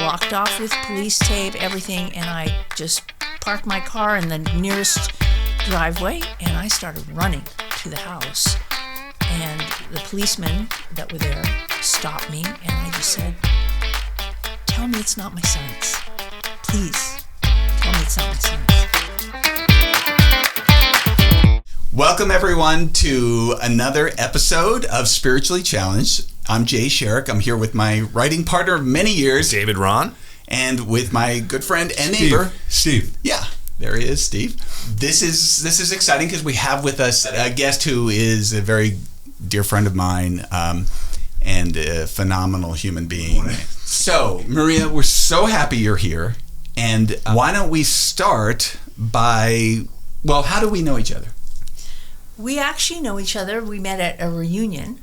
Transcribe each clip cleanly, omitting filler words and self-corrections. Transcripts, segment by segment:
blocked off with police tape, everything, and I just parked my car in the nearest driveway, and I started running to the house. And the policemen that were there stopped me, and I just said, "Tell me it's not my son's. Please, tell me it's not my son's." Welcome, everyone, to another episode of Spiritually Challenged. I'm Jay Sherrick. I'm here with my writing partner of many years, David Ron, and with my good friend and neighbor, Steve. Yeah, there he is, Steve. This is exciting because we have with us a guest who is a very dear friend of mine and a phenomenal human being. So, Maria, we're so happy you're here. And why don't we start by, well, how do we know each other? We actually know each other. We met at a reunion.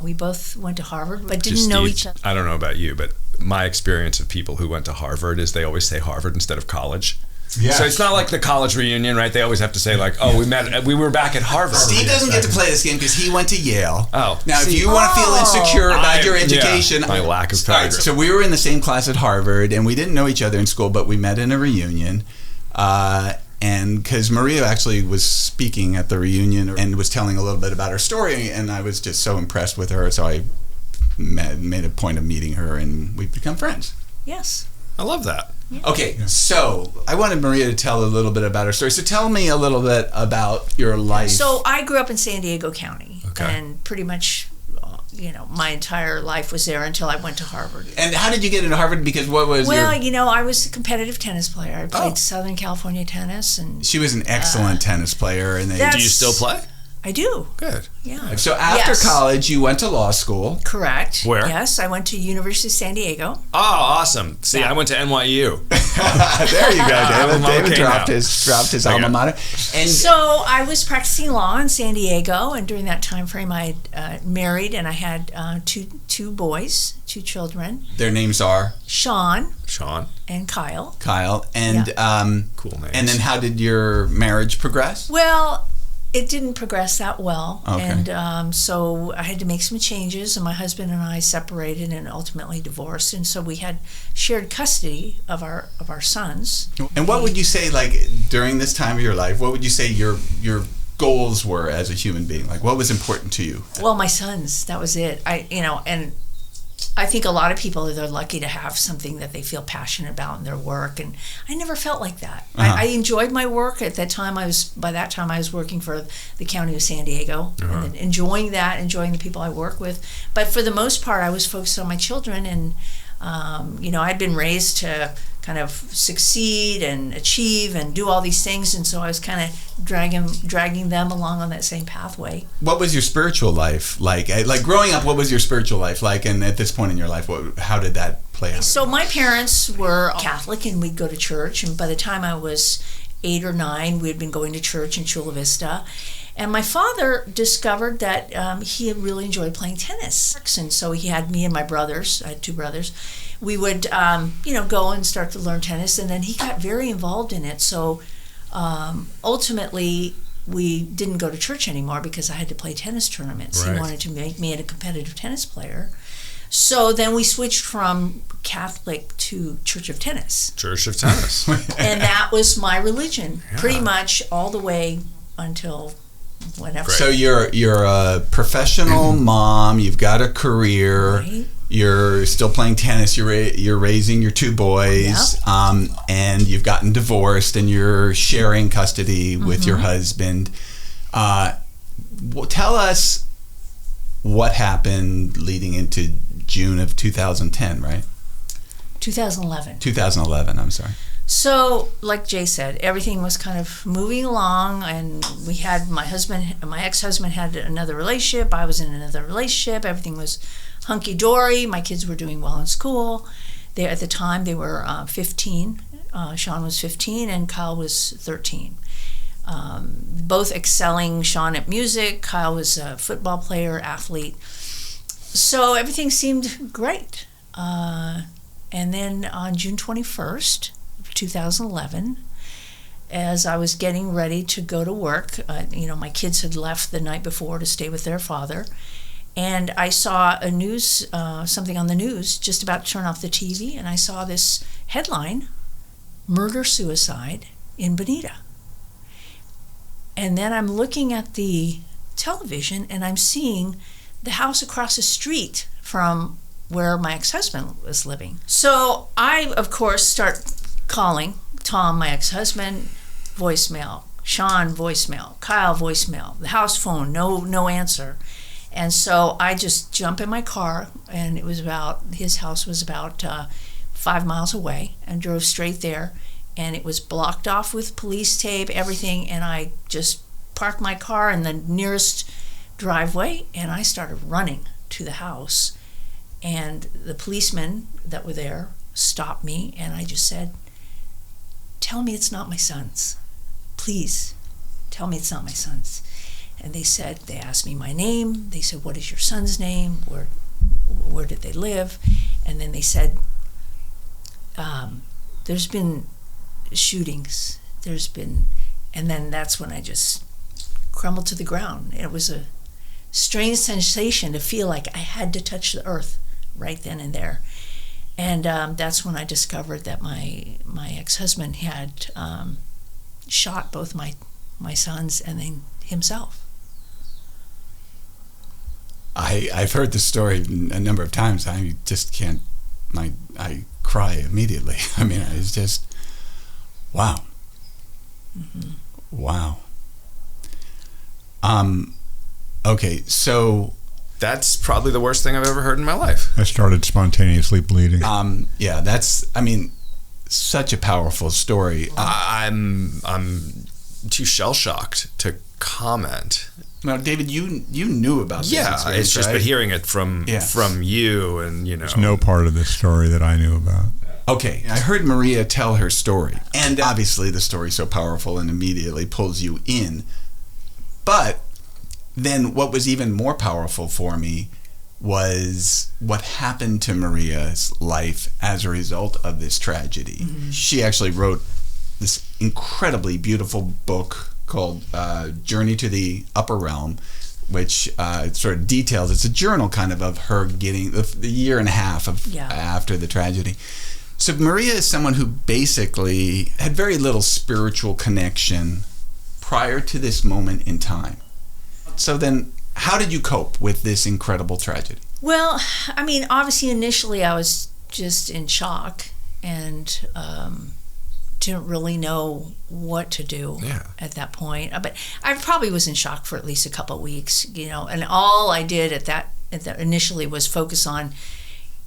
We both went to Harvard, but didn't know each other. I don't know about you, but my experience of people who went to Harvard is they always say Harvard instead of college. Yeah. So it's not like the college reunion, right? They always have to say like, "Oh, we were back at Harvard." Steve doesn't get to play this game because he went to Yale. Oh, now if you want to feel insecure about your education, my lack of pedigree. Right, so we were in the same class at Harvard, and we didn't know each other in school, but we met in a reunion. And because Maria actually was speaking at the reunion and was telling a little bit about her story, and I was just so impressed with her, so I made a point of meeting her, and we've become friends. Yes. I love that. Yeah. Okay, so I wanted Maria to tell a little bit about her story. So tell me a little bit about your life. So I grew up in San Diego County, okay, and pretty much, my entire life was there until I went to Harvard. And how did you get into Harvard? Because what was I was a competitive tennis player. I played Southern California tennis, and she was an excellent tennis player. And do you still play? I do. Good. Yeah. So after college, you went to law school. Correct. Where? Yes, I went to University of San Diego. Oh, awesome. See, I went to NYU. There you go, David. David dropped his alma mater. And so I was practicing law in San Diego, and during that time frame, I married, and I had two boys, two children. Their names are? Sean. And Kyle. And cool names. And then how did your marriage progress? Well, it didn't progress that well, okay, and so I had to make some changes, and my husband and I separated and ultimately divorced, and so we had shared custody of our sons. And what would you say, like, during this time of your life, what would you say your goals were as a human being? Like, what was important to you? Well, my sons, that was it. And I think a lot of people, they're lucky to have something that they feel passionate about in their work, and I never felt like that. I enjoyed my work. At that time, by that time I was working for the county of San Diego, and enjoying the people I work with. But for the most part, I was focused on my children, and I'd been raised to kind of succeed and achieve and do all these things, and so I was kind of dragging them along on that same pathway. What was your spiritual life like? Like growing up, what was your spiritual life like? And at this point in your life, how did that play out? So my parents were Catholic, and we'd go to church, and by the time I was 8 or 9, we had been going to church in Chula Vista. And my father discovered that he really enjoyed playing tennis. And so he had me and my brothers, I had 2 brothers. We would, go and start to learn tennis, and then he got very involved in it. So ultimately, we didn't go to church anymore because I had to play tennis tournaments. Right. He wanted to make me a competitive tennis player. So then we switched from Catholic to Church of Tennis. Church of Tennis. And that was my religion, pretty much all the way until whatever. So you're a professional mom. You've got a career. Right. You're still playing tennis. You're raising your 2 boys, and you've gotten divorced, and you're sharing custody with your husband. Tell us what happened leading into June of 2010, right? 2011. 2011. I'm sorry. So, like Jay said, everything was kind of moving along, and we had my ex-husband had another relationship. I was in another relationship. Everything was hunky-dory. My kids were doing well in school. At the time, they were 15. Sean was 15, and Kyle was 13. Both excelling. Sean at music. Kyle was a football player, athlete. So everything seemed great. And then on June 21st, 2011, as I was getting ready to go to work, my kids had left the night before to stay with their father, And I saw a news, something on the news, just about to turn off the TV, and I saw this headline, murder-suicide in Bonita. And then I'm looking at the television, and I'm seeing the house across the street from where my ex-husband was living. So I, of course, start calling Tom, my ex-husband, voicemail, Sean, voicemail, Kyle, voicemail, the house phone, no answer. And so I just jump in my car, and his house was about 5 miles away, and drove straight there, and it was blocked off with police tape, everything, and I just parked my car in the nearest driveway, and I started running to the house, and the policemen that were there stopped me, and I just said, "Tell me it's not my son's. Please, tell me it's not my son's." And they asked me my name. They said, "What is your son's name? Where did they live?" And then they said, "There's been shootings. And then that's when I just crumbled to the ground. It was a strange sensation to feel like I had to touch the earth right then and there. And that's when I discovered that my ex-husband had shot both my sons and then himself. I've heard this story a number of times. I just can't. I cry immediately. I mean, it's just wow. Mm-hmm. Wow. Okay, so that's probably the worst thing I've ever heard in my life. I started spontaneously bleeding. Yeah, that's. I mean, such a powerful story. I'm too shell shocked to comment. Now, David, you knew about this experience, it's just right? been hearing it from you, and There's no part of this story that I knew about. Okay, I heard Maria tell her story, and obviously the story's so powerful and immediately pulls you in. But then what was even more powerful for me was what happened to Maria's life as a result of this tragedy. Mm-hmm. She actually wrote this incredibly beautiful book called Journey to the Upper Realm, which sort of details, it's a journal kind of her getting the year and a half after the tragedy. So Maria is someone who basically had very little spiritual connection prior to this moment in time. So then, how did you cope with this incredible tragedy? Well, I mean, obviously initially I was just in shock and didn't really know what to do at that point. But I probably was in shock for at least a couple of weeks, and all I did at that initially was focus on,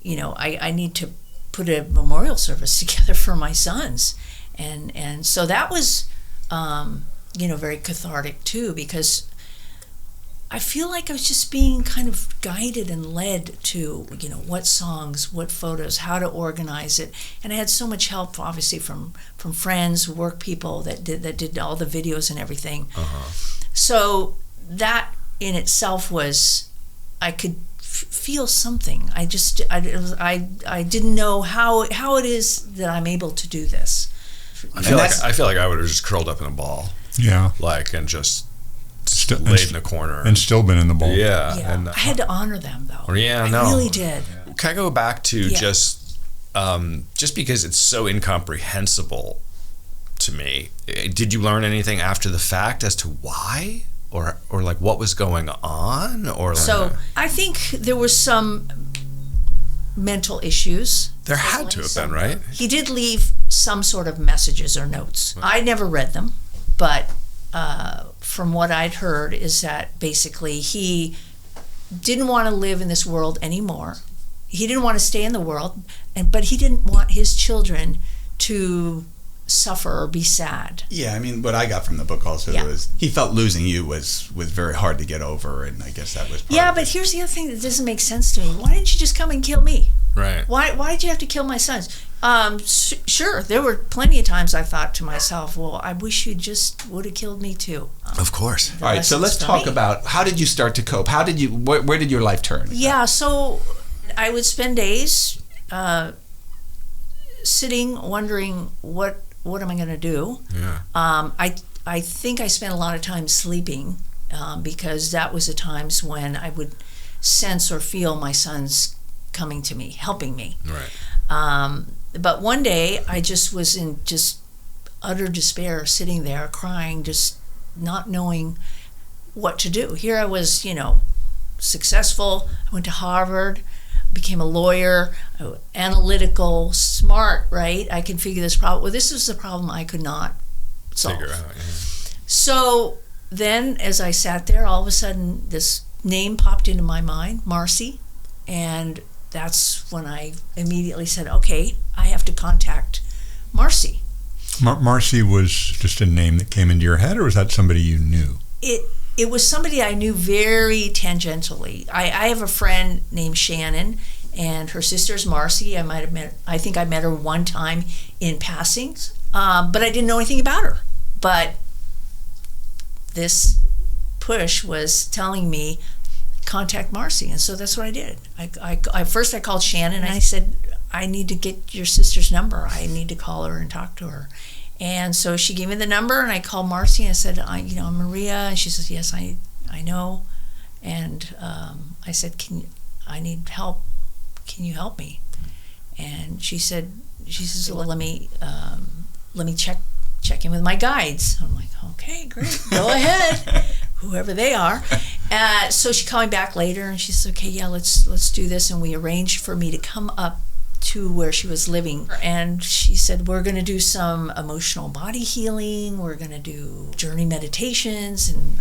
I need to put a memorial service together for my sons. And so that was, very cathartic too, because I feel like I was just being kind of guided and led to, what songs, what photos, how to organize it. And I had so much help, obviously, from friends, work people that did all the videos and everything. Uh-huh. So that in itself was, I could feel something. I didn't know how it is that I'm able to do this. I feel like I would have just curled up in a ball. Yeah. And just laid in a corner. And still been in the ball. Yeah. Yeah. And, I had to honor them, though. I really did. Can I go back to just because it's so incomprehensible to me, did you learn anything after the fact as to why? Or like what was going on? So I think there were some mental issues. There had to have been, right? He did leave some sort of messages or notes. I never read them, but from what I'd heard is that basically he didn't want to live in this world anymore. He didn't want to stay in the world, but he didn't want his children to suffer or be sad. Yeah, I mean, what I got from the book also was he felt losing you was very hard to get over, and I guess that was part of it. Here's the other thing that doesn't make sense to me. Why didn't you just come and kill me? Right. Why did you have to kill my sons? Sure, there were plenty of times I thought to myself, well, I wish you just would have killed me too. Of course. All right, so let's talk about how did you start to cope? How did you? Where did your life turn? Yeah, so I would spend days sitting, wondering what am I going to do? Yeah. I think I spent a lot of time sleeping because that was the times when I would sense or feel my sons coming to me, helping me. Right. But one day I just was in just utter despair, sitting there crying, just not knowing what to do. Here I was, successful. I went to Harvard, became a lawyer, analytical, smart, right? I can figure this problem. Well, this is the problem I could not solve. Figure out, yeah. So then as I sat there, all of a sudden this name popped into my mind, Marcy, and that's when I immediately said, okay, I have to contact Marcy. Marcy was just a name that came into your head, or was that somebody you knew? It was somebody I knew very tangentially. I have a friend named Shannon, and her sister's Marcy. I think I met her one time in passing, but I didn't know anything about her. But this push was telling me, contact Marcy, and so that's what I did. First I called Shannon, and I said, I need to get your sister's number. I need to call her and talk to her. And so she gave me the number, and I called Marcy, and I said, I'm Maria. And she says, yes, I know. And I said, I need help. Can you help me? And she says, well, let me check in with my guides. I'm like, okay, great, go ahead, whoever they are. So she called me back later, and she said, okay, yeah, let's do this. And we arranged for me to come up to where she was living, and she said, we're going to do some emotional body healing, we're going to do journey meditations, and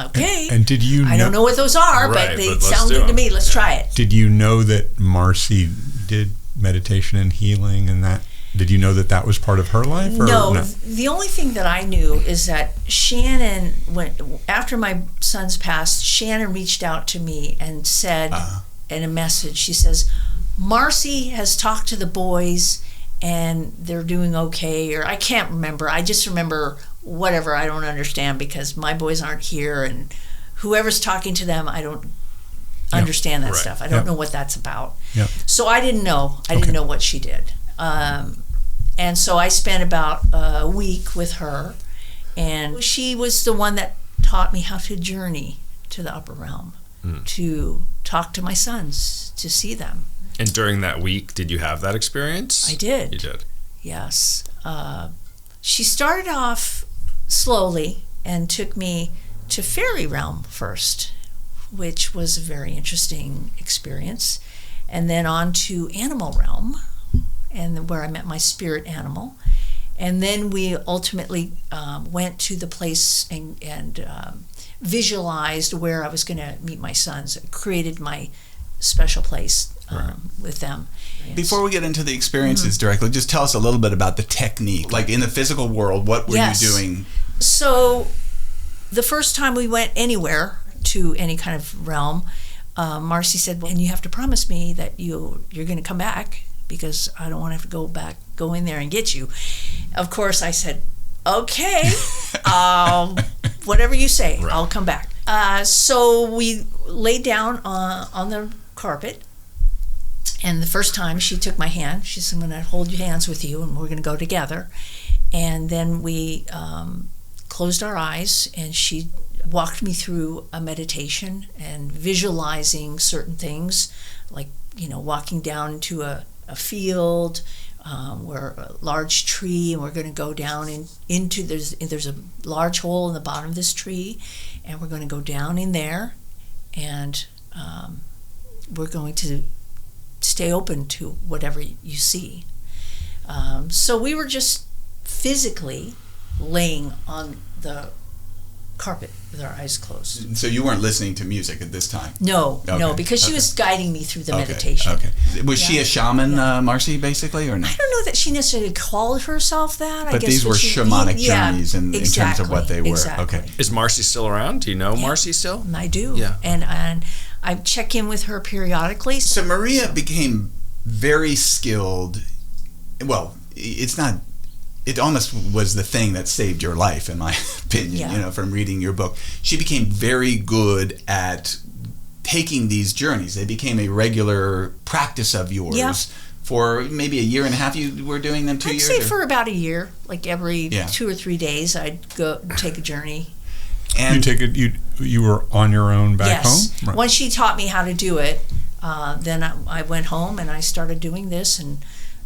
okay. And did you I don't know what those are, Right, but they but let's sound do good to them. me. Let's try it. Did you know that Marcy did meditation and healing and that? Did you know that was part of her life? Or No, the only thing that I knew is that Shannon, after my sons passed, Shannon reached out to me and said in a message, she says, Marcy has talked to the boys and they're doing okay, or I can't remember. I just remember whatever. I don't understand because my boys aren't here, and whoever's talking to them, I don't understand that stuff. I don't know what that's about. Yep. So I didn't know. I didn't know what she did. And so I spent about a week with her, and she was the one that taught me how to journey to the upper realm, to talk to my sons, to see them. And during that week, did you have that experience? I did. You did? Yes. She started off slowly and took me to fairy realm first, which was a very interesting experience, and then on to animal realm, and where I met my spirit animal. And then we ultimately went to the place and visualized where I was going to meet my sons, created my special place with them. Before we get into the experiences directly, just tell us a little bit about the technique. Like in the physical world, what were you doing? So the first time we went anywhere to any kind of realm, Marcy said, well, and you have to promise me that you're going to come back, because I don't want to have to go in there and get you. Of course, I said, okay, whatever you say, I'll come back. So we laid down on the carpet, and the first time she took my hand, she said, I'm going to hold your hands with you, and we're going to go together. And then we closed our eyes, and she walked me through a meditation and visualizing certain things, like, walking down into a field, where a large tree, and we're going to go down into there's a large hole in the bottom of this tree, and we're going to go down in there, and we're going to stay open to whatever you see. So we were just physically laying on the carpet with our eyes closed. So you weren't listening to music at this time? No, because she was guiding me through the meditation. Okay. Was she a shaman, Marcy, basically, or no? I don't know that she necessarily called herself that. But these were shamanic journeys in terms of what they were. Exactly. Okay. Is Marcy still around? Do you know Marcy still? I do. Yeah. And I check in with her periodically. So Maria became very skilled. Well, it almost was the thing that saved your life, in my opinion, from reading your book. She became very good at taking these journeys. They became a regular practice of yours for maybe a year and a half. You were doing them 2 years? I'd say for about a year, like every 2 or 3 days, I'd go take a journey. And you take it. You were on your own back home. Right. Once she taught me how to do it, then I went home and I started doing this.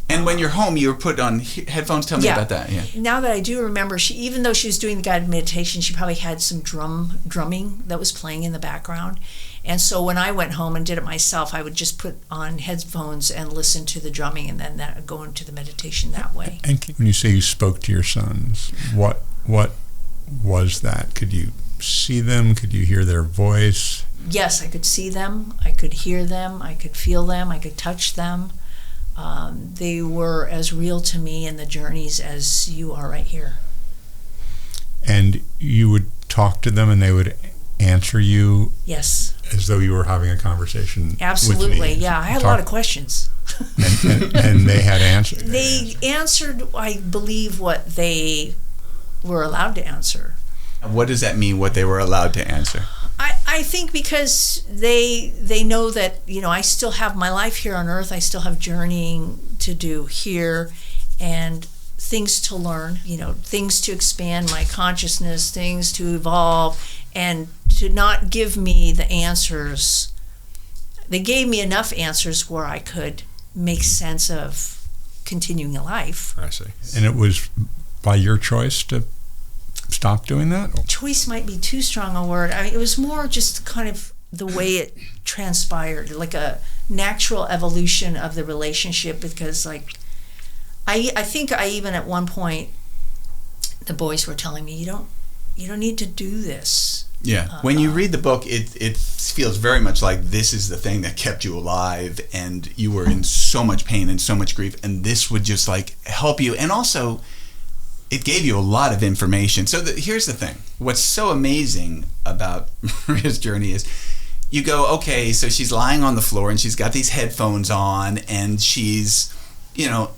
And when you're home, you were put on headphones. Tell me about that. Yeah. Now that I do remember, even though she was doing the guided meditation, she probably had some drumming that was playing in the background. And so when I went home and did it myself, I would just put on headphones and listen to the drumming, and then go into the meditation that way. And when you say you spoke to your sons, what was that? Could you see them? Could you hear their voice? Yes, I could see them. I could hear them. I could feel them. I could touch them. They were as real to me in the journeys as you are right here. And you would talk to them and they would answer you? Yes. As though you were having a conversation. Absolutely, with me. yeah. I had a lot of questions. And they had answers. They answered, I believe, what they were allowed to answer. What does that mean, what they were allowed to answer? I think because they know that, I still have my life here on earth. I still have journeying to do here and things to learn, things to expand my consciousness, things to evolve, and to not give me the answers. They gave me enough answers where I could make sense of continuing life. I see. And it was by your choice to stop doing that? Choice might be too strong a word. I mean, it was more just kind of the way it transpired, like a natural evolution of the relationship, because I think I even at one point, the boys were telling me, you don't need to do this. Yeah. When you read the book, it feels very much like this is the thing that kept you alive, and you were in so much pain and so much grief, and this would just help you. And also, it gave you a lot of information. So here's the thing. What's so amazing about Maria's journey is you go, okay, so she's lying on the floor and she's got these headphones on and she's,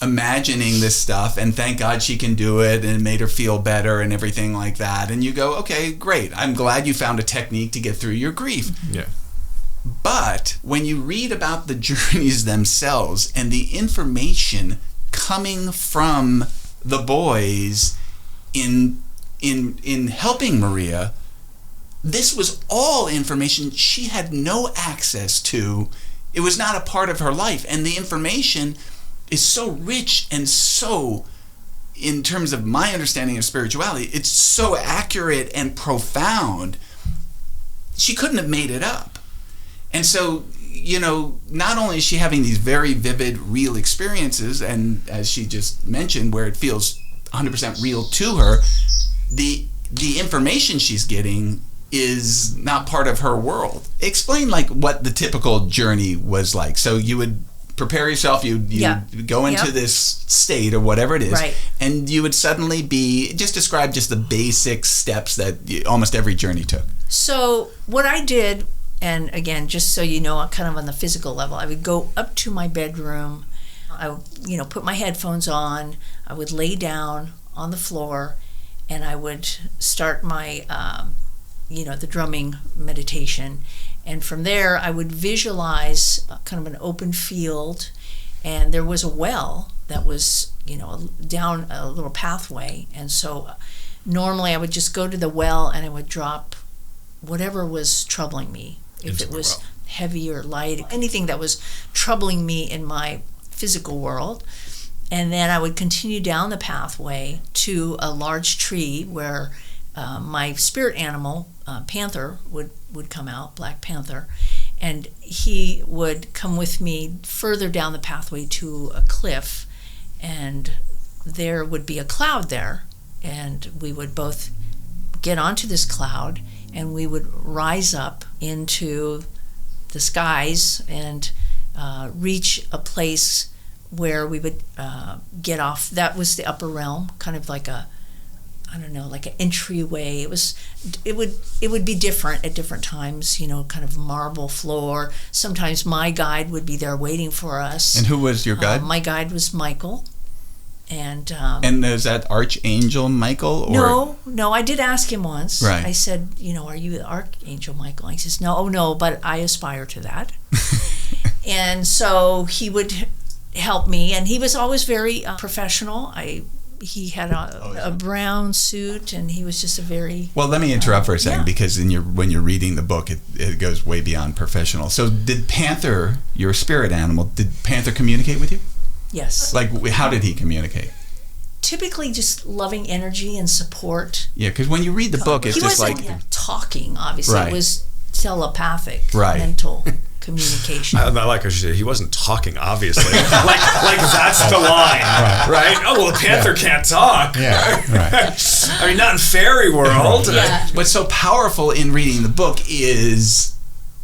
imagining this stuff, and thank God she can do it, and it made her feel better and everything like that. And you go, okay, great. I'm glad you found a technique to get through your grief. Yeah. But when you read about the journeys themselves and the information coming from the boys in helping Maria, this was all information she had no access to. It was not a part of her life, and the information is so rich and so, in terms of my understanding of spirituality, it's so accurate and profound. She couldn't have made it up. And so, not only is she having these very vivid, real experiences, and as she just mentioned, where it feels 100% real to her, the information she's getting is not part of her world. Explain what the typical journey was like. So you would prepare yourself, you go into this state or whatever it is, right, and you would suddenly describe just the basic steps that almost every journey took. So what I did, and again, just so you know, kind of on the physical level, I would go up to my bedroom, I would, put my headphones on, I would lay down on the floor, and I would start my, the drumming meditation. And from there, I would visualize kind of an open field, and there was a well that was, down a little pathway. And so normally I would just go to the well and I would drop whatever was troubling me. If it was heavy or light, anything that was troubling me in my physical world. And then I would continue down the pathway to a large tree where my spirit animal, Panther, would come out, Black Panther, and he would come with me further down the pathway to a cliff, and there would be a cloud there, and we would both get onto this cloud, and we would rise up into the skies and reach a place where we would get off. That was the upper realm, kind of like an entryway. It would be different at different times, kind of marble floor. Sometimes my guide would be there waiting for us. And who was your guide? My guide was Michael. And is that Archangel Michael? Or? No, I did ask him once. Right. I said, are you the Archangel Michael? And he says, no, but I aspire to that. And so he would help me, and he was always very professional. he had a brown suit, and he was just a very... Well, let me interrupt for a second, yeah. because when you're reading the book, it goes way beyond professional. So did Panther, your spirit animal, did Panther communicate with you? Yes. Like, how did he communicate? Typically just loving energy and support. Yeah, because when you read the book, it's he just wasn't like... talking, obviously. Right. It was telepathic, Right. mental communication. I like how she said he wasn't talking, obviously. like that's the line, right? Oh, well, the panther can't talk. Yeah, right. I mean, not in fairy world. Yeah. What's so powerful in reading the book is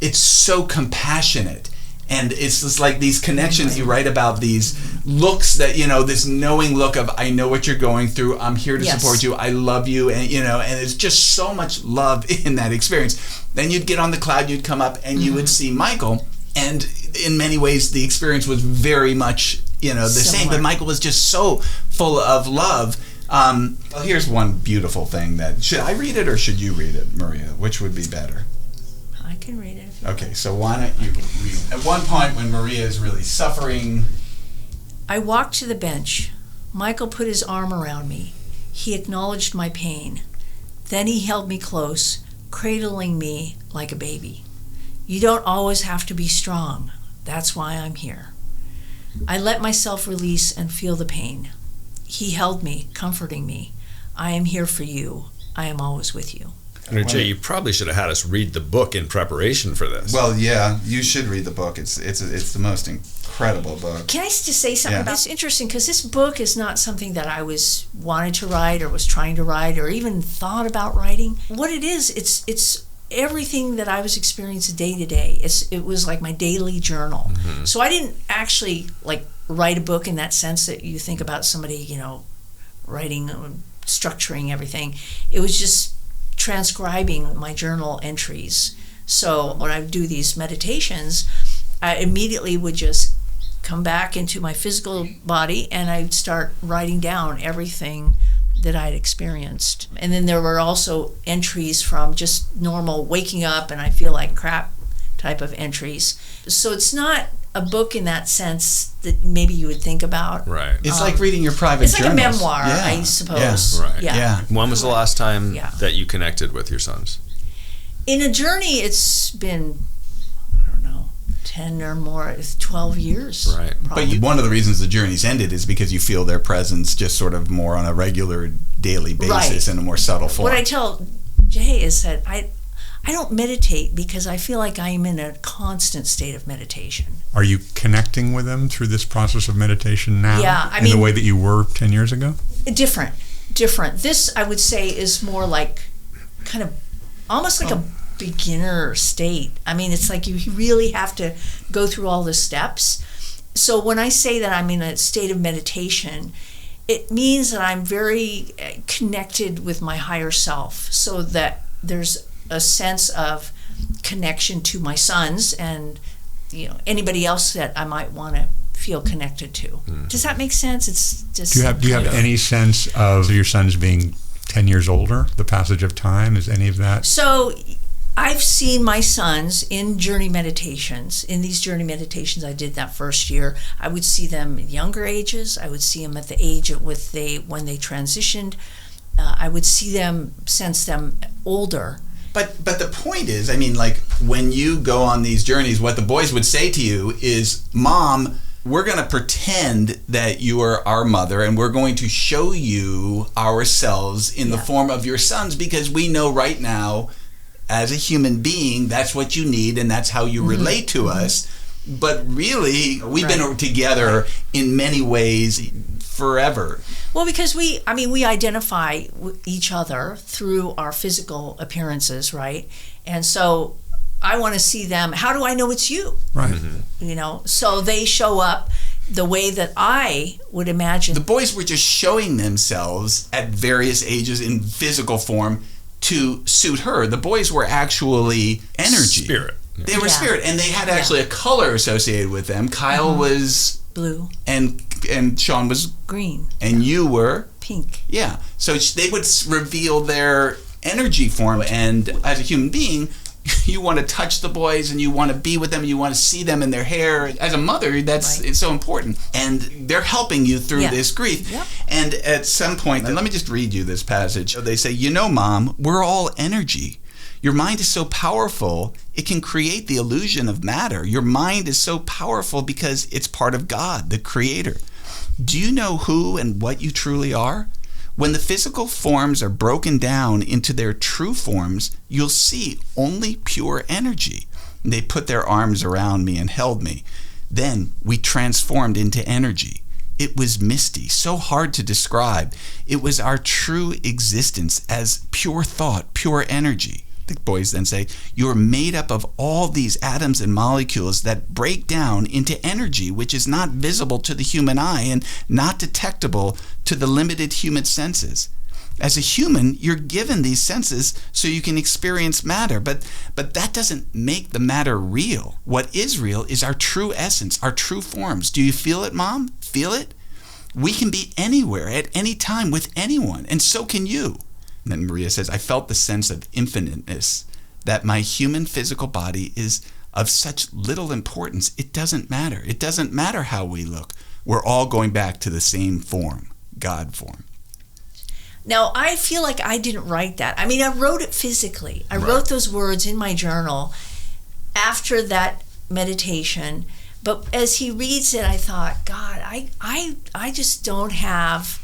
it's so compassionate. And it's just like these connections you write about, these looks that, this knowing look of, I know what you're going through, I'm here to support you, I love you, and and it's just so much love in that experience. Then you'd get on the cloud, you'd come up, and you would see Michael, and in many ways the experience was very much, the same, but Michael was just so full of love. Well, here's one beautiful thing should I read it or should you read it, Maria? Which would be better? I can read it. Okay, so why don't you read? At one point when Maria is really suffering... I walked to the bench. Michael put his arm around me. He acknowledged my pain. Then he held me close, cradling me like a baby. You don't always have to be strong. That's why I'm here. I let myself release and feel the pain. He held me, comforting me. I am here for you. I am always with you. Jay, you probably should have had us read the book in preparation for this. Well, yeah, you should read the book. It's the most incredible book. Can I just say something about this? It's interesting because this book is not something that I wanted to write or was trying to write or even thought about writing. What it is, it's everything that I was experiencing day to day. It was like my daily journal. Mm-hmm. So I didn't actually write a book in that sense that you think about somebody, writing, structuring everything. It was just transcribing my journal entries. So when I do these meditations, I immediately would just come back into my physical body and I'd start writing down everything that I'd experienced. And then there were also entries from just normal waking up and I feel like crap type of entries. So it's not a book in that sense that maybe you would think about. Right. It's like reading your private journals. It's like a memoir, I suppose. Yeah. Right. Yeah. When was the last time that you connected with your sons? In a journey, it's been, 10 or more, 12 years. Right. But one of the reasons the journey's ended is because you feel their presence just sort of more on a regular daily basis in a more subtle form. What I tell Jay is that I don't meditate because I feel like I am in a constant state of meditation. Are you connecting with them through this process of meditation now? Yeah, in the way that you were 10 years ago? Different. This, I would say, is more like kind of almost like a beginner state. I mean, it's like you really have to go through all the steps. So when I say that I'm in a state of meditation, it means that I'm very connected with my higher self, so that there's a sense of connection to my sons and anybody else that I might want to feel connected to. Mm-hmm. Does that make sense? It's just. Do you have any sense of your sons being 10 years older? The passage of time, is any of that? So I've seen my sons in journey meditations. In these journey meditations I did that first year, I would see them at younger ages. I would see them at the age when they transitioned. I would sense them older. But the point is, when you go on these journeys, what the boys would say to you is, Mom, we're going to pretend that you are our mother and we're going to show you ourselves in the form of your sons, because we know right now, as a human being, that's what you need and that's how you relate to us. But really, we've been together in many ways forever. Well, because we identify each other through our physical appearances, right? And so I want to see them. How do I know it's you? Right. Mm-hmm. So they show up the way that I would imagine. The boys were just showing themselves at various ages in physical form to suit her. The boys were actually energy. Spirit. They were spirit, and they had actually a color associated with them. Kyle was blue, and Sean was green, and you were pink. Yeah, so they would reveal their energy form, and as a human being, you want to touch the boys and you want to be with them, you want to see them in their hair. As a mother, it's so important. And they're helping you through this grief. Yep. And at some point, let me just read you this passage. They say, Mom, we're all energy. Your mind is so powerful, it can create the illusion of matter. Your mind is so powerful because it's part of God, the Creator. Do you know who and what you truly are? When the physical forms are broken down into their true forms, you'll see only pure energy. They put their arms around me and held me. Then we transformed into energy. It was misty, so hard to describe. It was our true existence as pure thought, pure energy. The boys then say, you're made up of all these atoms and molecules that break down into energy, which is not visible to the human eye and not detectable to the limited human senses. As a human, you're given these senses so you can experience matter, but that doesn't make the matter real. What is real is our true essence, our true forms. Do you feel it, Mom? Feel it? We can be anywhere at any time with anyone, and so can you. And then Maria says, I felt the sense of infiniteness, that my human physical body is of such little importance. It doesn't matter. It doesn't matter how we look. We're all going back to the same form, God form. Now, I feel like I didn't write that. I mean, I wrote it physically. I wrote those words in my journal after that meditation. But as he reads it, I thought, God, I just don't have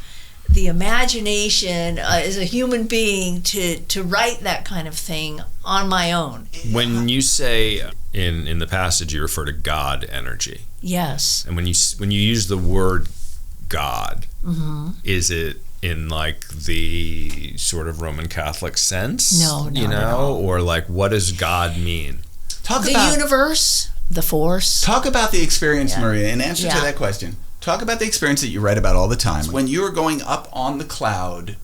the imagination as a human being to write that kind of thing on my own. When you say in the passage you refer to God energy. Yes. And when you use the word God, is it in like the sort of Roman Catholic sense? No, not at all. Or like what does God mean? The universe, the force. Talk about the experience, Maria, in answer to that question. Talk about the experience that you write about all the time. When you are going up on the cloud,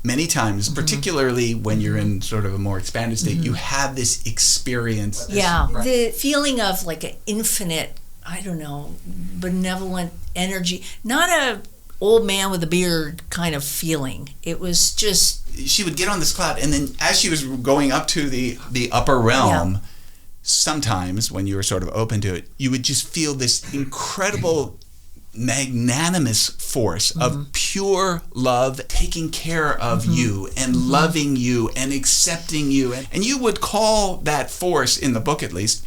many times, particularly when you're in sort of a more expanded state, you have this experience. The feeling of like an infinite, I don't know, benevolent energy. Not a old man with a beard kind of feeling. It was just... She would get on this cloud, and then as she was going up to the upper realm, sometimes when you were sort of open to it, you would just feel this incredible... magnanimous force of pure love taking care of you and loving you and accepting you. And you would call that force, in the book at least,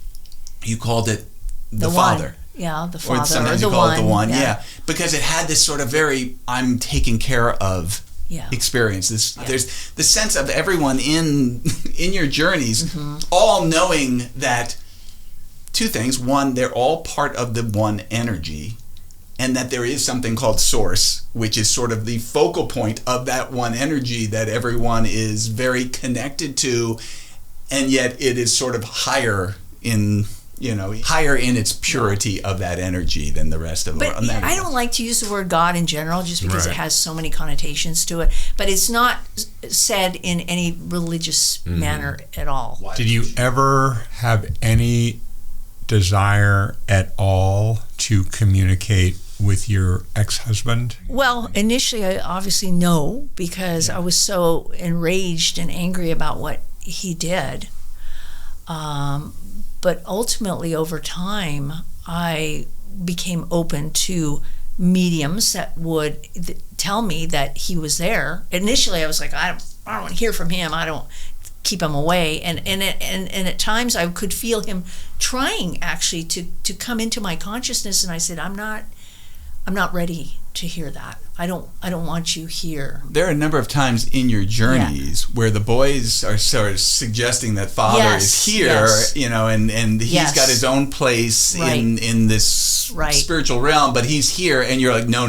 you called it the Father. Yeah, the Father. Or sometimes you call it the One. Yeah. Because it had this sort of very, I'm taken care of experience. There's the sense of everyone in your journeys all knowing that two things. One, they're all part of the one energy, and that there is something called Source, which is sort of the focal point of that one energy that everyone is very connected to, and yet it is sort of higher in its purity of that energy than the rest of it. But I don't like to use the word God in general just because it has so many connotations to it. But it's not said in any religious manner at all. Did you ever have any desire at all to communicate with your ex-husband? Well, initially, I obviously no, because I was so enraged and angry about what he did. But ultimately, over time, I became open to mediums that would tell me that he was there. Initially, I was like, I don't want to hear from him. I don't keep him away. And at times, I could feel him trying actually to come into my consciousness. And I said, I'm not ready to hear that. I don't want you here. There are a number of times in your journeys where the boys are sort of suggesting that Father is here, and he's got his own place in this spiritual realm, but he's here, and you're like, no.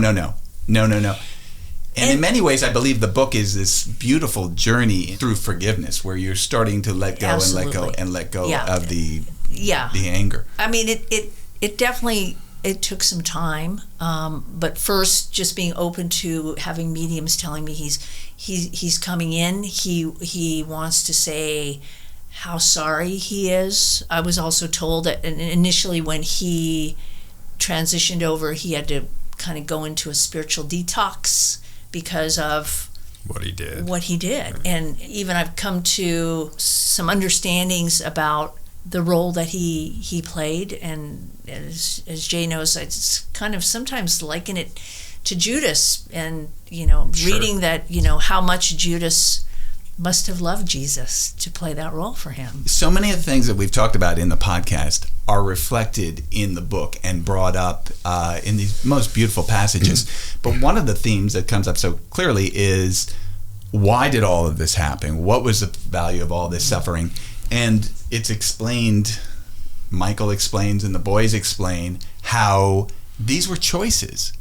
And in many ways, I believe the book is this beautiful journey through forgiveness, where you're starting to let go and let go and let go of the anger. I mean, it definitely. It took some time, but first, just being open to having mediums telling me he's coming in. He wants to say how sorry he is. I was also told that initially when he transitioned over, he had to kind of go into a spiritual detox because of what he did. And even I've come to some understandings about the role that he played, and as Jay knows, it's kind of sometimes liken it to Judas, and reading that how much Judas must have loved Jesus to play that role for him. So many of the things that we've talked about in the podcast are reflected in the book and brought up in these most beautiful passages. But one of the themes that comes up so clearly is, why did all of this happen? What was the value of all this suffering? And it's explained, Michael explains and the boys explain how these were choices.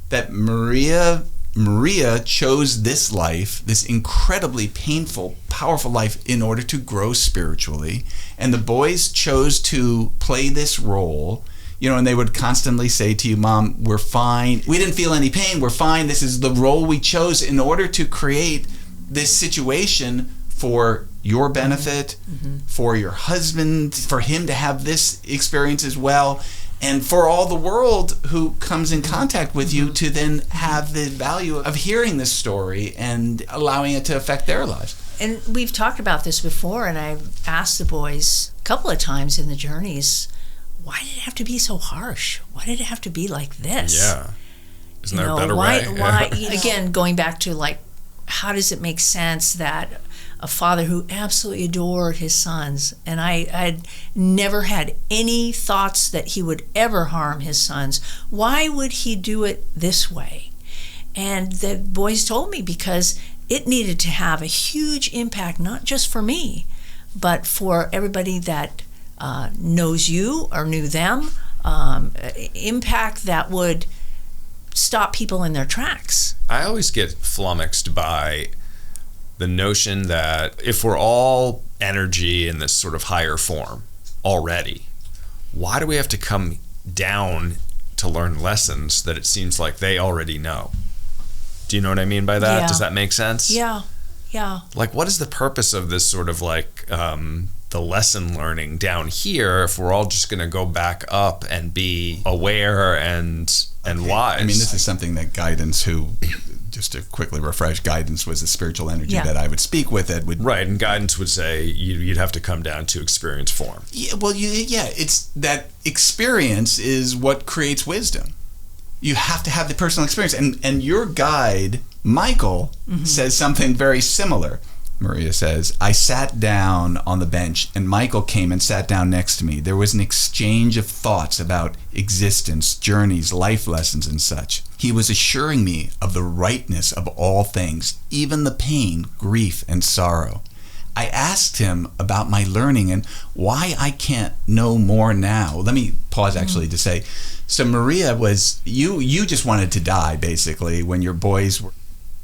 That Maria chose this life, this incredibly painful, powerful life, in order to grow spiritually. And the boys chose to play this role, and they would constantly say to you, Mom, we're fine. We didn't feel any pain. We're fine. This is the role we chose in order to create this situation for your benefit, for your husband, for him to have this experience as well, and for all the world who comes in contact with you to then have the value of hearing this story and allowing it to affect their lives. And we've talked about this before, and I've asked the boys a couple of times in the journeys, why did it have to be so harsh? Why did it have to be like this? Yeah. Isn't there a better way? Why? Again, going back to how does it make sense that a father who absolutely adored his sons, and I'd never had any thoughts that he would ever harm his sons, why would he do it this way? And the boys told me, because it needed to have a huge impact, not just for me, but for everybody that knows you or knew them, impact that would stop people in their tracks. I always get flummoxed by the notion that if we're all energy in this sort of higher form already, why do we have to come down to learn lessons that it seems like they already know? Do you know what I mean by that? Yeah. Does that make sense? Yeah. Like, what is the purpose of this sort of the lesson learning down here if we're all just going to go back up and be aware and wise? I mean, this is something that Guidance, who, just to quickly refresh, Guidance was the spiritual energy that I would speak with. That would right, and Guidance would say you'd have to come down to experience form. Yeah, well, it's that experience is what creates wisdom. You have to have the personal experience, and your guide, Michael, says something very similar. Maria says, I sat down on the bench and Michael came and sat down next to me. There was an exchange of thoughts about existence, journeys, life lessons, and such. He was assuring me of the rightness of all things, even the pain, grief, and sorrow. I asked him about my learning and why I can't know more now. Let me pause actually to say, so Maria was, you just wanted to die basically when your boys were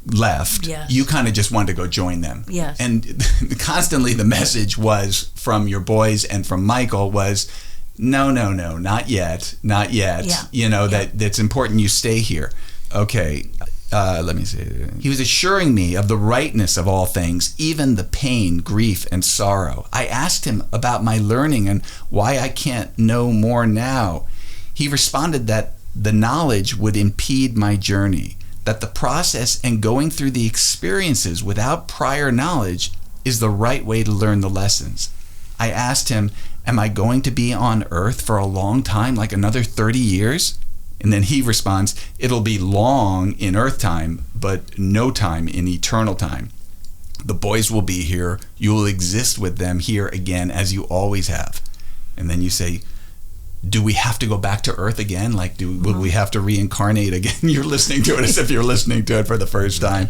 left. Yes. You kind of just wanted to go join them. Yes. And constantly the message was from your boys and from Michael was, no, not yet. Yeah. That's important you stay here. Okay. Let me see. He was assuring me of the rightness of all things, even the pain, grief, and sorrow. I asked him about my learning and why I can't know more now. He responded that the knowledge would impede my journey, that the process and going through the experiences without prior knowledge is the right way to learn the lessons. I asked him, am I going to be on earth for a long time, like another 30 years? And then he responds, it'll be long in earth time, but no time in eternal time. The boys will be here. You will exist with them here again as you always have. And then you say, do we have to go back to earth again? Like, will we have to reincarnate again? You're listening to it as if you're listening to it for the first time.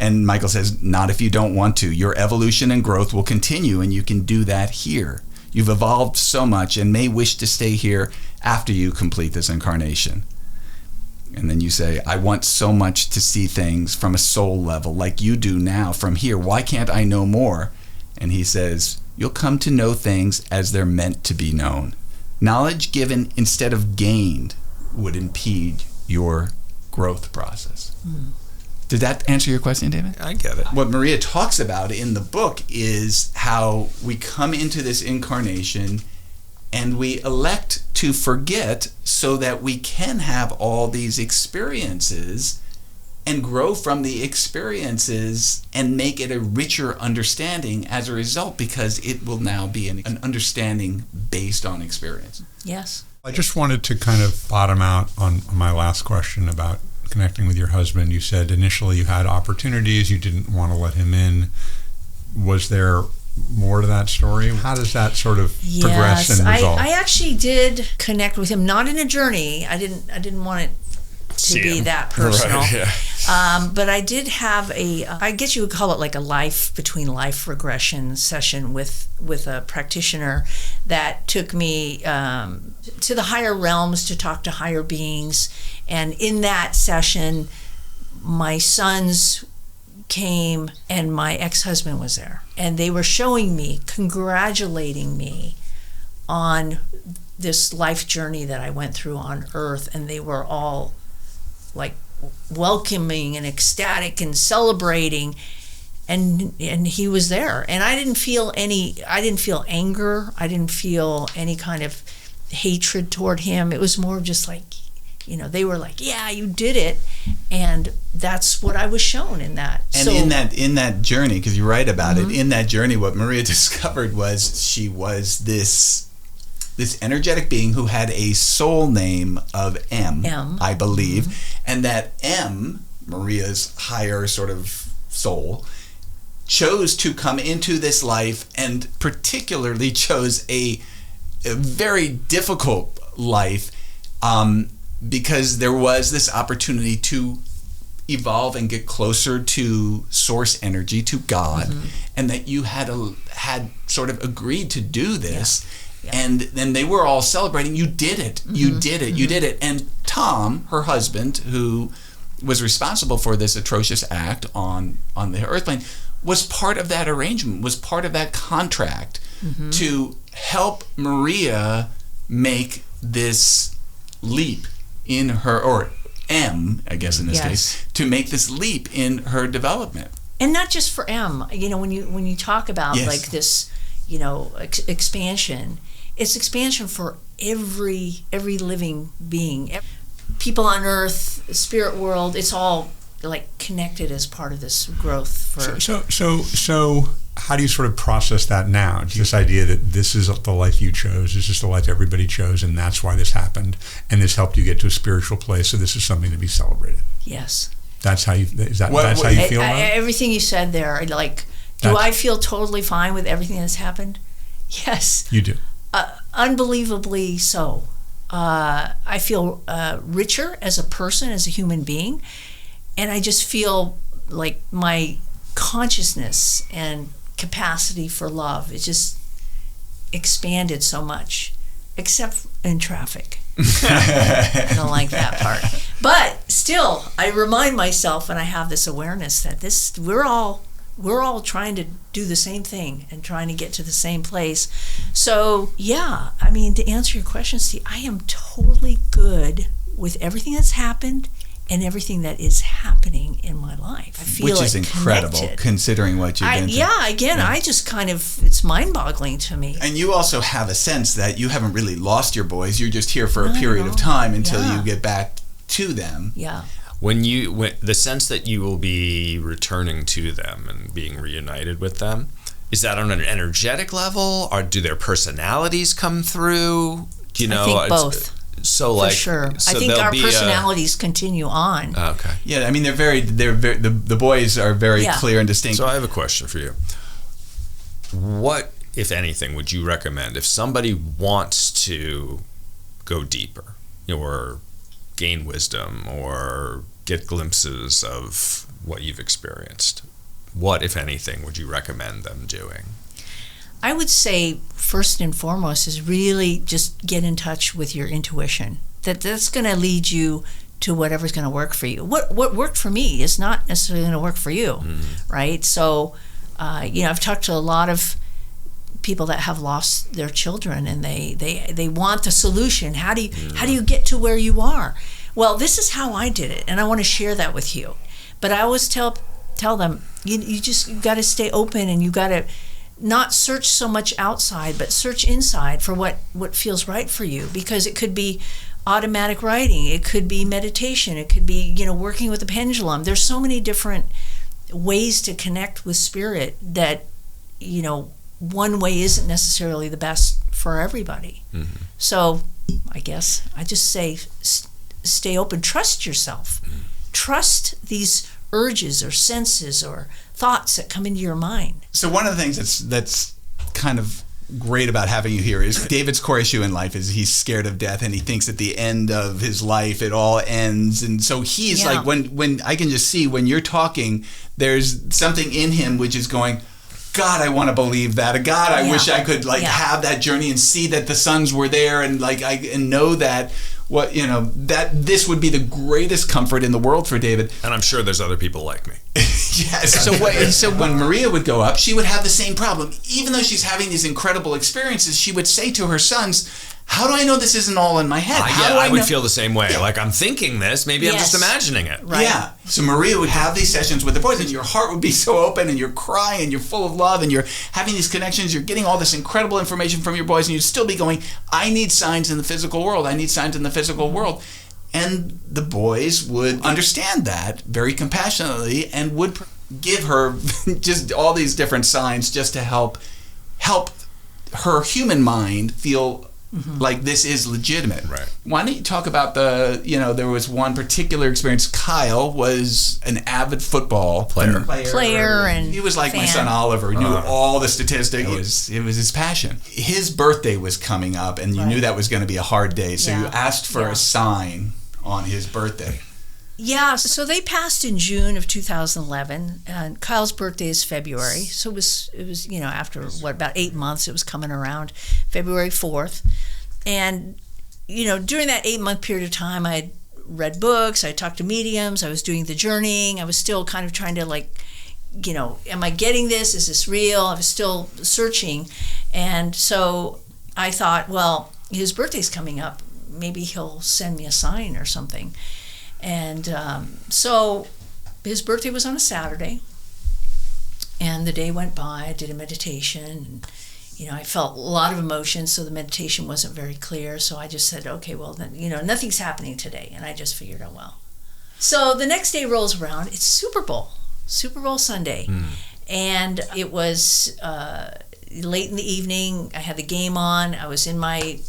And Michael says, not if you don't want to. Your evolution and growth will continue, and you can do that here. You've evolved so much and may wish to stay here after you complete this incarnation. And then you say, I want so much to see things from a soul level like you do now from here. Why can't I know more? And he says, you'll come to know things as they're meant to be known. Knowledge given instead of gained would impede your growth process. Did that answer your question, David? I get it. What Maria talks about in the book is how we come into this incarnation and we elect to forget so that we can have all these experiences and grow from the experiences and make it a richer understanding as a result, because it will now be an understanding based on experience. Yes. I just wanted to kind of bottom out on my last question about connecting with your husband. You said initially you had opportunities, you didn't want to let him in. Was there more to that story? How does that sort of progress and resolve? I actually did connect with him, not in a journey. I didn't want it to be that personal. Right, yeah. But I did have I guess you would call it like a life between life regression session with a practitioner that took me to the higher realms to talk to higher beings. And in that session, my sons came and my ex-husband was there, and they were showing me, congratulating me on this life journey that I went through on earth, and they were all like welcoming and ecstatic and celebrating, and he was there, and I didn't feel anger, I didn't feel any kind of hatred toward him. It was more just like, they were like, yeah, you did it. And that's what I was shown in that. And so, in that journey, because you write about it, in that journey, what Maria discovered was she was this energetic being who had a soul name of M, I believe. And that M, Maria's higher sort of soul, chose to come into this life, and particularly chose a very difficult life, because there was this opportunity to evolve and get closer to source energy, to God, and that you had sort of agreed to do this. Yeah. And then they were all celebrating. You did it. You did it. You did it. And Tom, her husband, who was responsible for this atrocious act on the earth plane, was part of that arrangement, was part of that contract to help Maria make this leap in her, or M, I guess in this case, to make this leap in her development. And not just for M. When you talk about like this, expansion, it's expansion for every living being. People on Earth, spirit world, it's all like connected as part of this growth. So how do you sort of process that now? It's this idea that this is the life you chose, this is the life everybody chose, and that's why this happened, and this helped you get to a spiritual place, so this is something to be celebrated. Yes. That's how you feel about it? Everything you said there, like, do I feel totally fine with everything that's happened? Yes. You do. Unbelievably so. I feel richer as a person, as a human being, and I just feel like my consciousness and capacity for love is just expanded so much, except in traffic. I don't like that part. But still, I remind myself, and I have this awareness that we're all trying to do the same thing and trying to get to the same place. So, yeah, to answer your question, Steve, I am totally good with everything that's happened and everything that is happening in my life. I feel which is incredible, connected. Considering what you've been through. I just kind of, it's mind-boggling to me. And you also have a sense that you haven't really lost your boys. You're just here for a period of time until you get back to them. Yeah. When the sense that you will be returning to them and being reunited with them, is that on an energetic level, or do their personalities come through? I think both. So for sure. So I think our personalities continue on. Okay. Yeah, they're very the boys are very clear and distinct. So I have a question for you. What, if anything, would you recommend if somebody wants to go deeper, or gain wisdom, or get glimpses of what you've experienced? What, if anything, would you recommend them doing? I would say first and foremost is really just get in touch with your intuition. That's going to lead you to whatever's going to work for you. What worked for me is not necessarily going to work for you, right? So, I've talked to a lot of people that have lost their children, and they want the solution. How do you get to where you are? Well, this is how I did it, and I want to share that with you. But I always tell them, you got to stay open, and you got to not search so much outside, but search inside for what feels right for you, because it could be automatic writing. It could be meditation. It could be, working with the pendulum. There's so many different ways to connect with spirit that, one way isn't necessarily the best for everybody. Mm-hmm. So I guess I just say stay open. Trust yourself. Mm-hmm. Trust these urges or senses or thoughts that come into your mind. So one of the things that's kind of great about having you here is David's core issue in life is he's scared of death, and he thinks at the end of his life it all ends. And so he's like, when I can just see when you're talking, there's something in him which is going, God, I want to believe that. God, I wish I could have that journey and see that the sons were there, and and know that that this would be the greatest comfort in the world for David. And I'm sure there's other people like me. Yes. So when Maria would go up, she would have the same problem. Even though she's having these incredible experiences, she would say to her sons, how do I know this isn't all in my head? I would feel the same way. Yeah. Like, I'm thinking this, maybe I'm just imagining it. Right. Yeah. So Maria would have these sessions with the boys, and your heart would be so open, and you're crying, and you're full of love, and you're having these connections, you're getting all this incredible information from your boys, and you'd still be going, I need signs in the physical world. I need signs in the physical world. And the boys would understand that very compassionately and would give her just all these different signs just to help her human mind feel like this is legitimate. Right. Why don't you talk about there was one particular experience. Kyle was an avid football player, and he was like fan. My son Oliver, knew all the statistics. It was his passion. His birthday was coming up, and you knew that was going to be a hard day, so you asked for a sign on his birthday. Yeah, so they passed in June of 2011, and Kyle's birthday is February, so it was after about 8 months, it was coming around February 4th, and during that 8-month period of time, I had read books, I talked to mediums, I was doing the journeying, I was still kind of trying to am I getting this? Is this real? I was still searching, and so I thought, well, his birthday's coming up, maybe he'll send me a sign or something. And so his birthday was on a Saturday, and the day went by. I did a meditation, and I felt a lot of emotion, so the meditation wasn't very clear. So I just said, okay, well, then, nothing's happening today, and I just figured, oh well. So the next day rolls around. It's Super Bowl Sunday, and it was late in the evening. I had the game on. I was in my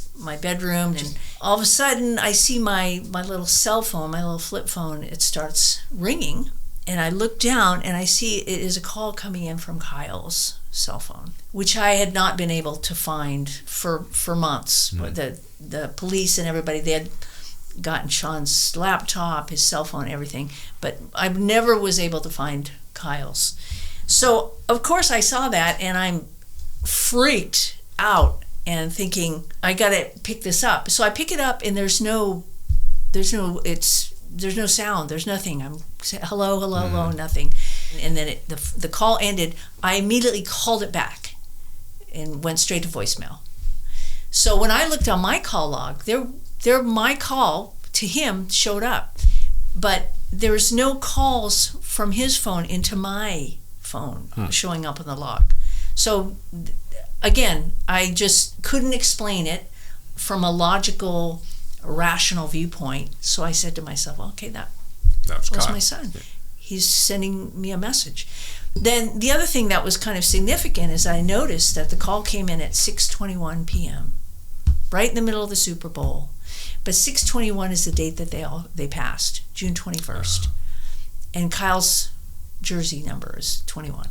bedroom, and all of a sudden I see my little cell phone, my little flip phone, it starts ringing, and I look down and I see it is a call coming in from Kyle's cell phone, which I had not been able to find for months. The police and everybody, they had gotten Sean's laptop, his cell phone, everything, but I never was able to find Kyle's. So of course I saw that, and I'm freaked out and thinking, I gotta pick this up. So I pick it up, and there's no sound, there's nothing. I'm saying, hello, nothing. And then the call ended. I immediately called it back and went straight to voicemail. So when I looked on my call log, my call to him showed up, but there's no calls from his phone into my phone showing up on the log. So again, I just couldn't explain it from a logical, rational viewpoint. So I said to myself, okay, that was my son. He's sending me a message. Then the other thing that was kind of significant is I noticed that the call came in at 6:21 p.m., right in the middle of the Super Bowl. But 6:21 is the date that they passed, June 21st. And Kyle's jersey number is 21.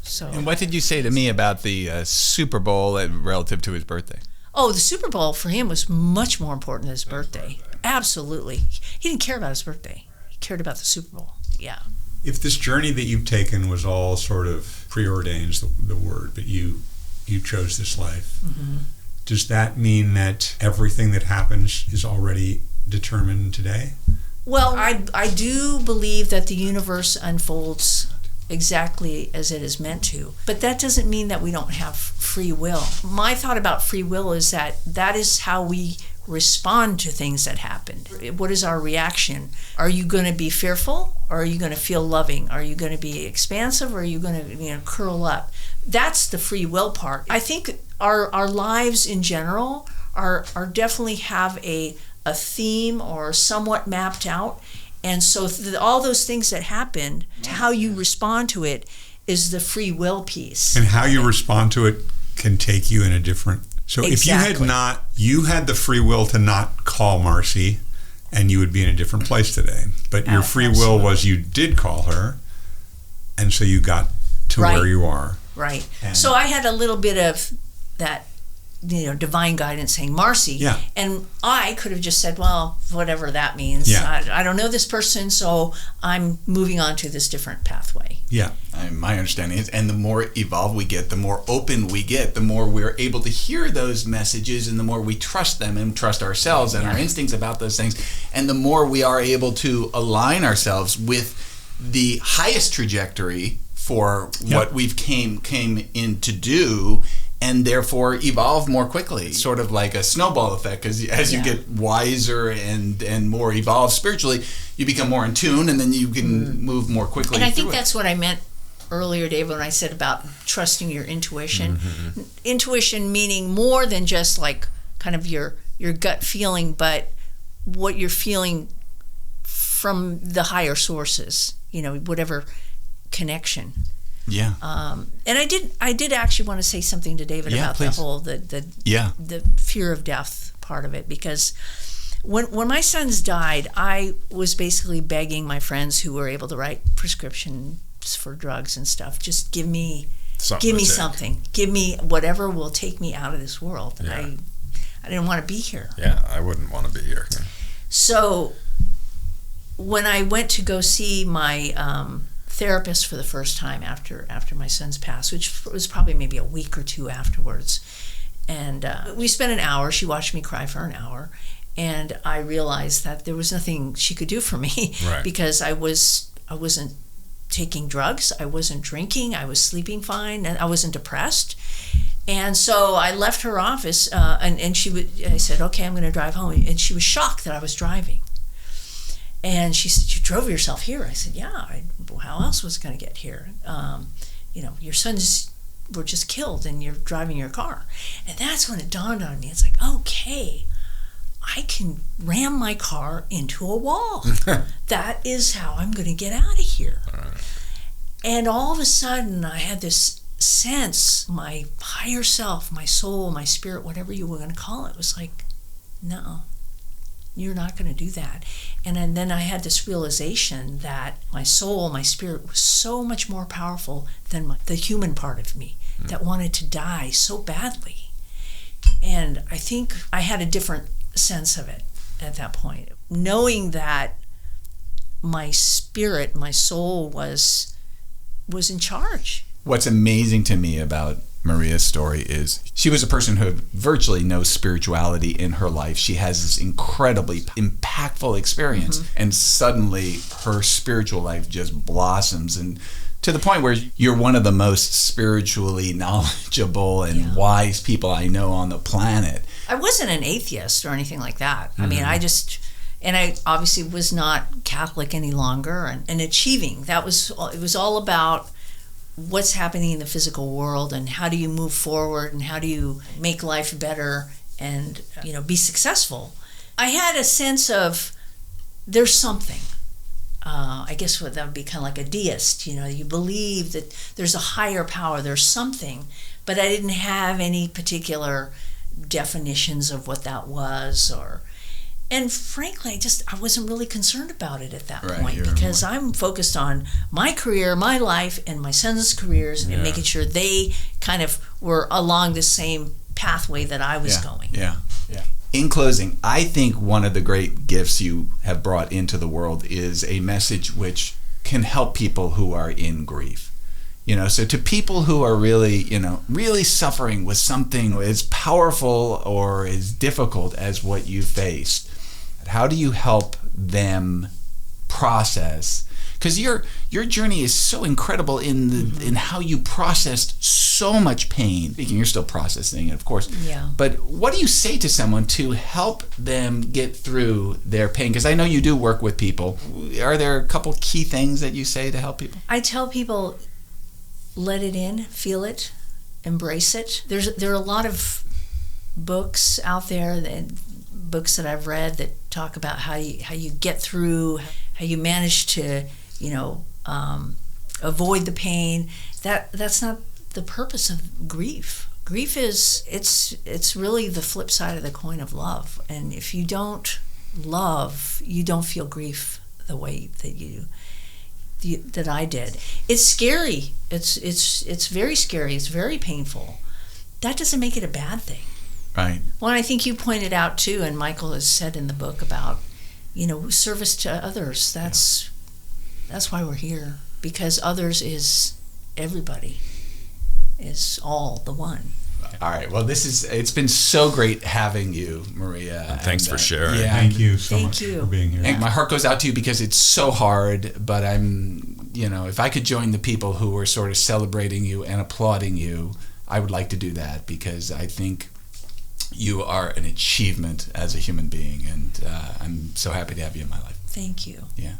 So. And what did you say to me about the Super Bowl relative to his birthday? Oh, the Super Bowl for him was much more important than his birthday. Absolutely. He didn't care about his birthday. He cared about the Super Bowl. Yeah. If this journey that you've taken was all sort of preordained, the word, but you chose this life, does that mean that everything that happens is already determined today? Well, I do believe that the universe unfolds exactly as it is meant to. But that doesn't mean that we don't have free will. My thought about free will is that is how we respond to things that happen. What is our reaction? Are you going to be fearful, or are you going to feel loving? Are you going to be expansive, or are you going to curl up? That's the free will part. I think our lives in general are definitely have a theme or somewhat mapped out. And so all those things that happen, how you respond to it is the free will piece. And how you respond to it can take you in a different... So if you had the free will to not call Marcy, and you would be in a different place today. But your free will was you did call her, and so you got to where you are. Right. So I had a little bit of that, divine guidance saying, Marcy. Yeah. And I could have just said, well, whatever that means. Yeah. I don't know this person, so I'm moving on to this different pathway. Yeah. My understanding is, and the more evolved we get, the more open we get, the more we're able to hear those messages, and the more we trust them and trust ourselves and our instincts about those things, and the more we are able to align ourselves with the highest trajectory for what we've came in to do, and therefore evolve more quickly. Sort of like a snowball effect, because as you get wiser and more evolved spiritually, you become more in tune, and then you can move more quickly. And I think that's what I meant earlier, David, when I said about trusting your intuition. Mm-hmm. Intuition meaning more than just like kind of your gut feeling, but what you're feeling from the higher sources, whatever connection. Yeah. And I did actually want to say something to David about the whole the fear of death part of it, because when my sons died, I was basically begging my friends who were able to write prescriptions for drugs and stuff, just give me something, give me whatever will take me out of this world. And I didn't want to be here. Yeah, I wouldn't want to be here. So when I went to go see my therapist for the first time after my sons passed, which was probably maybe a week or two afterwards, and we spent an hour. She watched me cry for an hour, and I realized that there was nothing she could do for me because I wasn't taking drugs, I wasn't drinking, I was sleeping fine, and I wasn't depressed. And so I left her office, and I said, okay, I'm going to drive home, and she was shocked that I was driving. And she said, you drove yourself here? I said, yeah, how else was I going to get here? Your sons were just killed and you're driving your car. And that's when it dawned on me. It's like, okay, I can ram my car into a wall. That is how I'm going to get out of here. And all of a sudden, I had this sense, my higher self, my soul, my spirit, whatever you were going to call it, was like, no. You're not going to do that. And then I had this realization that my soul, my spirit was so much more powerful than the human part of me that wanted to die so badly. And I think I had a different sense of it at that point. Knowing that my spirit, my soul was in charge. What's amazing to me about Maria's story is she was a person who had virtually no spirituality in her life. She has this incredibly impactful experience, and suddenly her spiritual life just blossoms, and to the point where you're one of the most spiritually knowledgeable and wise people I know on the planet. I wasn't an atheist or anything like that. I mean, I obviously was not Catholic any longer, and achieving. It was all about what's happening in the physical world and how do you move forward and how do you make life better and be successful. I had a sense of there's something. I guess that would be kind of like a deist. You believe that there's a higher power, there's something, but I didn't have any particular definitions of what that was, and frankly, I wasn't really concerned about it at that point, because I'm focused on my career, my life, and my sons' careers, and making sure they kind of were along the same pathway that I was going. Yeah. In closing, I think one of the great gifts you have brought into the world is a message which can help people who are in grief. So to people who are really, really suffering with something as powerful or as difficult as what you faced, how do you help them process? Because your journey is so incredible in how you processed so much pain. You're still processing it, of course. Yeah. But what do you say to someone to help them get through their pain? Because I know you do work with people. Are there a couple key things that you say to help people? I tell people, let it in, feel it, embrace it. There are a lot of books out there, and books that I've read that talk about how you get through, how you manage to, avoid the pain. That's not the purpose of grief. Grief is it's really the flip side of the coin of love. And if you don't love, you don't feel grief the way that I did. It's scary. It's very scary. It's very painful. That doesn't make it a bad thing. Right. Well, I think you pointed out too, and Michael has said in the book about, service to others. That's why we're here, because others is everybody, is all the one. All right. Well, it's been so great having you, Maria. And thanks for sharing. Yeah. Thank you so much for being here. And my heart goes out to you because it's so hard, but if I could join the people who were sort of celebrating you and applauding you, I would like to do that, because I think you are an achievement as a human being, and I'm so happy to have you in my life. Thank you. Yeah.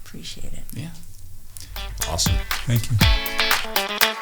Appreciate it. Yeah. Awesome. Thank you.